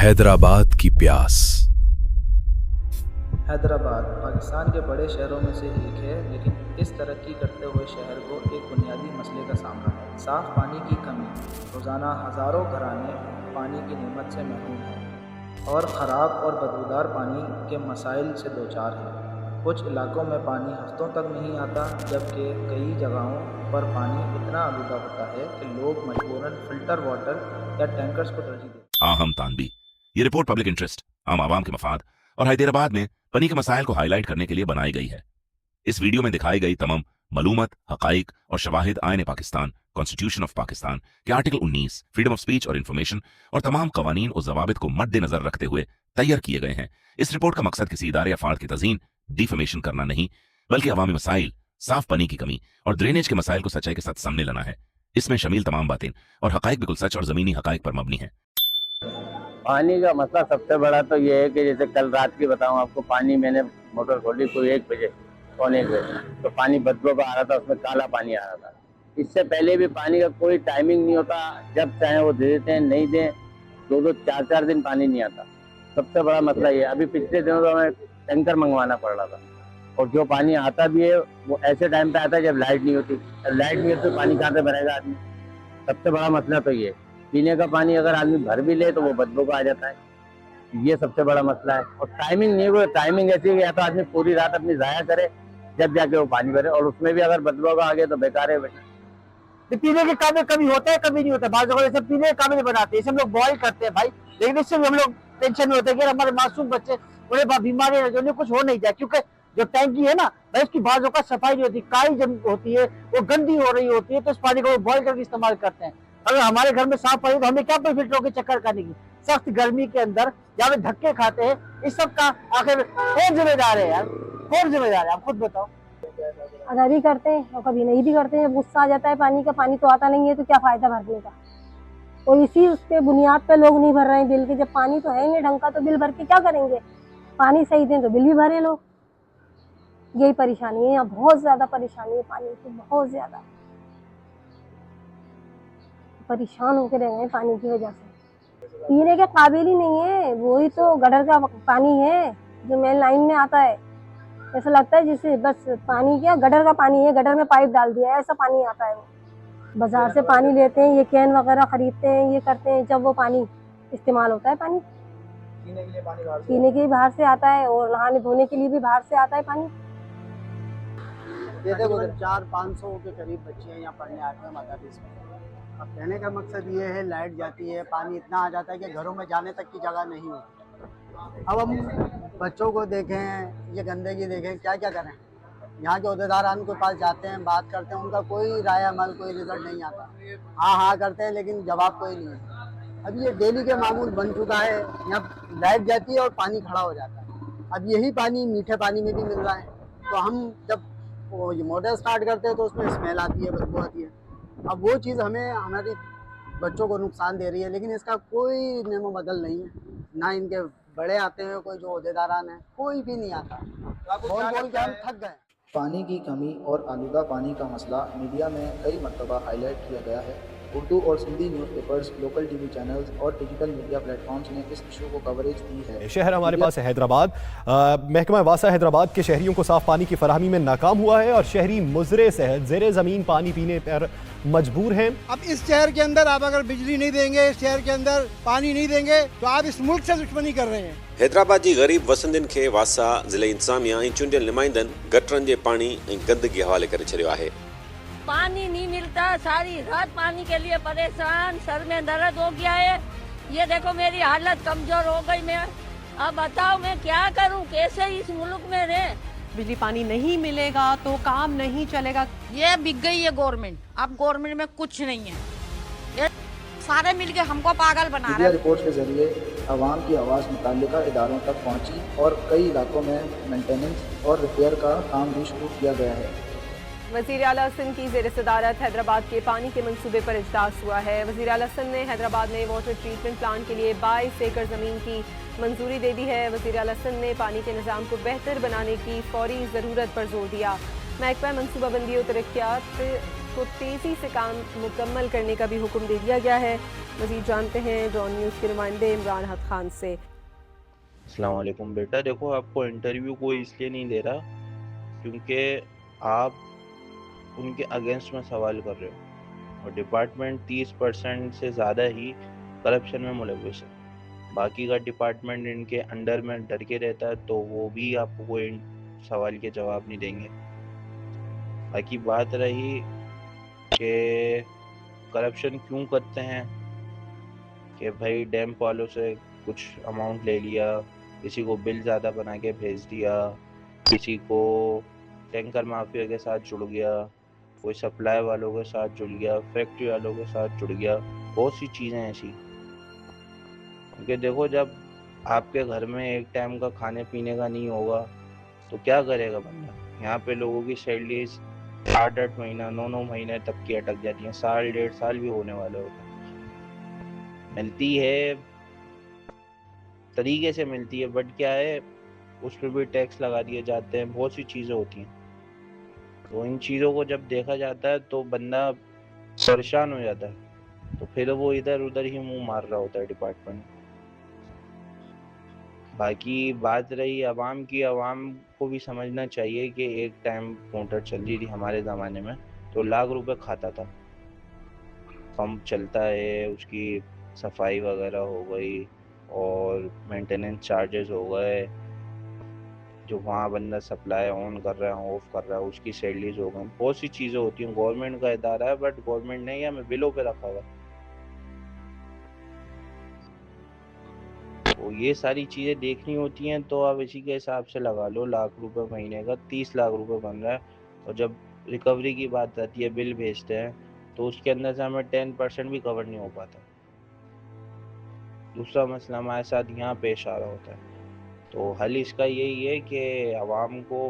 हैदराबाद की प्यास। हैदराबाद पाकिस्तान के बड़े शहरों में से एक है, लेकिन इस तरक्की करते हुए शहर को एक बुनियादी मसले का सामना है। साफ़ पानी की कमी। रोज़ाना हज़ारों घराने पानी की नेमत से महरूम हैं और ख़राब और बदबूदार पानी के मसाइल से दोचार हैं। कुछ इलाकों में पानी हफ्तों तक नहीं आता, जबकि कई जगहों पर पानी इतना आलूदा होता है कि लोग मजबूरन फ़िल्टर वाटर या टैंकर्स को तरजीह देते हैं। आम तानबी। ये रिपोर्ट पब्लिक इंटरेस्ट, आम आवाम के मफाद और हैदराबाद में पानी के मसाइल को हाईलाइट करने के लिए बनाई गई है। इस वीडियो में दिखाई गई तमाम मालूमात, हकाइक और शवाहिद आईन पाकिस्तान, कॉन्स्टिट्यूशन ऑफ पाकिस्तान के आर्टिकल 19, फ्रीडम ऑफ स्पीच और इन्फॉर्मेशन और तमाम कवानीन और जवाबित को मद्देनजर रखते हुए तैयार किए गए हैं। इस रिपोर्ट का मकसद किसी इदारे या फार्द की तज़ीन, डिफेमेशन करना नहीं, बल्कि अवामी मसाइल, साफ पानी की कमी और ड्रेनेज के मसाइल को सच्चाई के साथ सामने लाना है। इसमें शमील तमाम बातें और हकाइक बिल्कुल सच और ज़मीनी हकाइक पर मबनी है। पानी का मसला सबसे बड़ा तो ये है कि जैसे कल रात की बताऊं आपको, पानी मैंने मोटर खोली कोई 1 बजे, पौने 1 बजे, तो पानी बदबू का आ रहा था, उसमें काला पानी आ रहा था। इससे पहले भी पानी का कोई टाइमिंग नहीं होता, जब चाहे वो दे देते हैं, नहीं दें 2-2, 4-4 दिन पानी नहीं आता। सबसे बड़ा मसला ये। अभी पिछले दिनों तो हमें टैंकर मंगवाना पड़ रहा था, और जो पानी आता भी है वो ऐसे टाइम पे आता है जब लाइट नहीं होती। जब लाइट नहीं होती तो पानी कहाँ से भरेगा आदमी। सबसे बड़ा मसला तो ये। पीने का पानी अगर आदमी भर भी ले तो वो बदबू का आ जाता है, ये सबसे बड़ा मसला है। और टाइमिंग नहीं है, टाइमिंग ऐसी है कि या तो आदमी पूरी रात अपनी ज़ाया करे जब जाके वो पानी भरे, और उसमें भी अगर बदबू का आ गया तो बेकार है बेटा। तो पीने के काबिल कभी होता है, कभी नहीं होता। बाद जैसे पीने के काबिल बनाते हैं, हम लोग बॉयल करते हैं भाई, लेकिन इससे भी हम लोग टेंशन में होते हैं कि हमारे मासूम बच्चे, उन्हें बीमारी उन्हें कुछ हो नहीं जाए, क्योंकि जो टैंकी है ना भाई, उसकी बाजों का सफाई नहीं होती, काई जम होती है, वो गंदी हो रही होती है, तो इस पानी को बॉयल करके इस्तेमाल करते हैं। अगर हमारे घर में साफ पानी तो हमें क्या कोई फिल्टरों के चक्कर करने की। सख्त गर्मी के अंदर जहाँ पे धक्के खाते हैं, इस सब का आखिर कौन जिम्मेदार है यार, कौन जिम्मेदार है, आप खुद बताओ। अदा भी करते हैं और कभी नहीं भी करते हैं। गुस्सा आ जाता है पानी का, पानी तो आता नहीं है तो क्या फायदा भरने का। और इसी उसके बुनियाद पे लोग नहीं भर रहे हैं बिल के। जब पानी तो है नहीं ढंग का तो बिल भर के क्या करेंगे। पानी सही दें तो बिल भी भरे लोग। यही परेशानी है यहाँ, बहुत ज्यादा परेशानी है पानी की, बहुत ज्यादा परेशान होकर रह गए पानी की वजह से। पीने के काबिल ही नहीं है, वही तो गटर का पानी है जो मेन लाइन में आता है। ऐसा लगता है जैसे बस पानी क्या गटर का पानी है, गटर में पाइप डाल दिया है, ऐसा पानी आता है। वो बाजार से पानी लेते हैं, ये कैन वगैरह खरीदते हैं, ये करते हैं, जब वो पानी इस्तेमाल होता है। पानी पीने के लिए पानी बाहर पीने के लिए बाहर से आता है और नहाने धोने के लिए भी बाहर से आता है पानी। 400-500 के करीब बच्चे हैं यहाँ पढ़ने आते हैं मदरसे में। अब कहने का मकसद ये है, लाइट जाती है, पानी इतना आ जाता है कि घरों में जाने तक की जगह नहीं होती। अब हम बच्चों को देखें, ये गंदगी देखें, क्या क्या करें। यहाँ के अहदेदारान के पास जाते हैं, बात करते हैं, उनका कोई राय अमल, कोई रिजल्ट नहीं आता। हाँ हाँ करते हैं लेकिन जवाब कोई नहीं है। अब ये डेली के मामूल बन चुका है, यहाँ लाइट जाती है और पानी खड़ा हो जाता है। अब यही पानी मीठे पानी में भी मिल रहा है, तो हम जब वो ये मोटर स्टार्ट करते हैं तो उसमें स्मेल आती है, बदबू आती है। अब वो चीज़ हमें, हमारी बच्चों को नुकसान दे रही है, लेकिन इसका कोई नेमो बदल नहीं है। ना इनके बड़े आते हैं, कोई जो अहदेदारान है, कोई भी नहीं आता। बोल बोल के हम थक गए। पानी की कमी और आलूदा पानी का मसला मीडिया में कई मरतबा हाईलाइट किया गया है। उर्दू और Sindhi newspapers, local TV channels और डिजिटल मीडिया प्लेटफॉर्म्स ने इस इशू को कवरेज दी है। शहर हमारे पास है हैदराबाद। महकमा वासा हैदराबाद के शहरियों को साफ पानी की फराहमी में नाकाम हुआ है और शहरी मुजरे सेहत ज़ेरे ज़मीन पानी पीने पर मजबूर हैं। अब इस शहर के अंदर आप अगर बिजली नहीं देंगे, इस शहर के अंदर पानी नहीं देंगे, तो आप इस मुल्क से दुश्मनी कर रहे हैं। हैदराबाद जी गरीब वसंदन खे वासा ज़िले इंतज़ामिया ऐं चूंडियल नुमाइंदन गटरनि जे पानी ऐं गंदगी हवाले करे छॾियो आहे। पानी नहीं मिलता, सारी रात पानी के लिए परेशान, सर में दर्द हो गया है। ये देखो मेरी हालत कमजोर हो गई। मैं अब बताओ मैं क्या करूं, कैसे इस मुल्क में रहे। बिजली पानी नहीं मिलेगा तो काम नहीं चलेगा। ये बिक गई है गवर्नमेंट, अब गवर्नमेंट में कुछ नहीं है। ये सारे मिलके हमको पागल बना रहे मीडिया हैं। रिपोर्ट्स के जरिए आवाम की आवाज़ मुतल्लिका इदारों तक पहुंची और कई इलाकों में मेंटेनेंस और रिपेयर का काम भी शुरू किया गया है। वज़ीर आला सिंध की ज़ेर सदारत हैदराबाद के पानी के मंसूबे पर इजलास हुआ है। वज़ीर आला सिंध ने हैदराबाद में वाटर ट्रीटमेंट प्लांट के लिए 22 एकड़ ज़मीन की मंजूरी दे दी है। वज़ीर आला सिंध ने पानी के निज़ाम को बेहतर बनाने की फौरी ज़रूरत पर जोर दिया। महकमा मनसूबाबंदी और तरक्यात को तेज़ी से काम मुकम्मल करने का भी हुक्म दे दिया गया है। मज़ीद जानते हैं डॉन न्यूज़ के नुमाइंदे इमरान हक खान से। अस्सलाम वालेकुम बेटा, देखो आपको इंटरव्यू कोई इसलिए नहीं दे रहा क्योंकि आप उनके अगेंस्ट में सवाल कर रहे हो, और डिपार्टमेंट 30% से ज़्यादा ही करप्शन में मुलविस है। बाकी का डिपार्टमेंट इनके अंडर में डर के रहता है, तो वो भी आपको कोई सवाल के जवाब नहीं देंगे। बाकी बात रही कि करप्शन क्यों करते हैं, कि भाई डैम वालों से कुछ अमाउंट ले लिया, किसी को बिल ज़्यादा बना के भेज दिया, किसी को टैंकर माफिया के साथ जुड़ गया, कोई सप्लाई वालों के साथ जुड़ गया, फैक्ट्री वालों के साथ जुड़ गया, बहुत सी चीज़ें ऐसी। क्योंकि देखो, जब आपके घर में एक टाइम का खाने पीने का नहीं होगा तो क्या करेगा बंदा। यहाँ पे लोगों की सैलरीज 8-8 महीना 9-9 महीने तक की अटक जाती हैं, साल 1.5 साल भी होने वाले होते हैं। मिलती है, तरीके से मिलती है, बट क्या है, उस पर भी टैक्स लगा दिए जाते हैं, बहुत सी चीज़ें होती हैं। तो इन चीज़ों को जब देखा जाता है तो बंदा परेशान हो जाता है, तो फिर वो इधर उधर ही मुंह मार रहा होता है डिपार्टमेंट। बाकी बात रही आवाम की, आवाम को भी समझना चाहिए कि एक टाइम मोटर चल रही थी हमारे ज़माने में तो लाख रुपए खाता था। पंप चलता है, उसकी सफाई वगैरह हो गई और मेंटेनेंस चार्जेस हो गए, जो वहाँ बंदा सप्लाई ऑन कर रहा है ऑफ कर रहा है उसकी सैलरीज हो गई, बहुत सी चीज़ें होती हैं। गवर्नमेंट का इदारा है, बट गवर्नमेंट ने हमें बिलों पे रखा हुआ। तो ये सारी चीज़ें देखनी होती हैं, तो आप इसी के हिसाब से लगा लो, लाख रुपए महीने का 30 लाख रुपए बन रहा है। और जब रिकवरी की बात आती है, बिल भेजते हैं, तो उसके अंदर से हमें 10% भी कवर नहीं हो पाता। दूसरा मसला हमारे साथ यहाँ पेश आ रहा होता है। तो हल इसका यही है कि आवाम को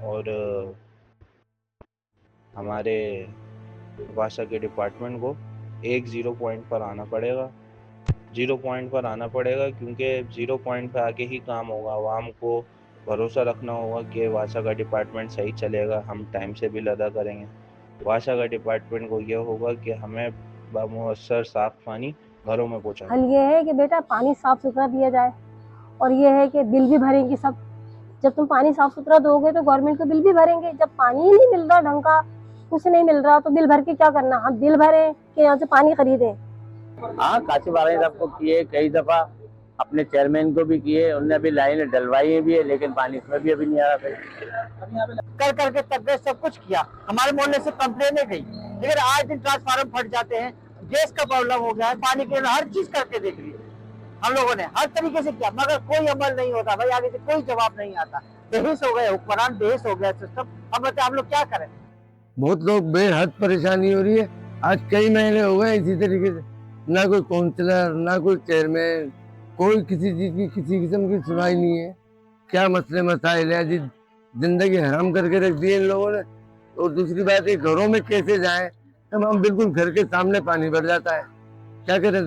और हमारे वासा के डिपार्टमेंट को एक 0 पॉइंट पर आना पड़ेगा। 0 पॉइंट पर आना पड़ेगा क्योंकि 0 पॉइंट पर आके ही काम होगा। आवाम को भरोसा रखना होगा कि वासा का डिपार्टमेंट सही चलेगा, हम टाइम से बिल अदा करेंगे। वासा का डिपार्टमेंट को यह होगा कि हमें बामुअस्सर साफ पानी घरों में पहुँचाना। हल ये है कि बेटा पानी साफ सुथरा पिया जाए, और ये है कि बिल भी भरेंगे सब। जब तुम पानी साफ सुथरा दोगे तो गवर्नमेंट को बिल भी भरेंगे। जब पानी ही नहीं मिल रहा ढंग का, कुछ नहीं मिल रहा, तो बिल भर के क्या करना। हम बिल भरें कि यहाँ से पानी खरीदें। हाँ, काशिफ आलम साहब को किए कई दफा, अपने चेयरमैन को भी किए, उनने अभी लाइन डलवाई भी है, लेकिन पानी इसमें भी अभी नहीं आ रहा। कर करके तक गए, सब कुछ किया, हमारे मोहल्ले से कंप्लेनें गई, लेकिन आज दिन ट्रांसफार्मर फट जाते हैं, गैस का प्रॉब्लम हो गया है, पानी के लिए हर चीज करके देख ली हम लोगों ने, हर तरीके से किया, मगर कोई अमल नहीं होता भाई। आगे से कोई जवाब नहीं आता, बेहिस हो गए हुक्मरान, बेहिस हो गया सिस्टम। अब बताए हम लोग क्या करें। बहुत लोग बेहद परेशानी हो रही है। आज कई महीने हो गए इसी तरीके से, ना कोई काउंसलर, ना कोई चेयरमैन, कोई किसी चीज की किसी किस्म की सुनाई नहीं है। क्या मसले मसाइल है जी, जिंदगी हराम करके रख दी है इन लोगों ने। और दूसरी बात है, घरों में कैसे जाएं, हम बिल्कुल घर के सामने पानी भर जाता है, क्या करें,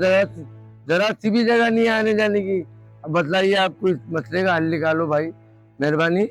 जरा सी भी जगह नहीं है आने जाने की। अब बतलाइए, आप कोई मसले का हल निकालो भाई, मेहरबानी।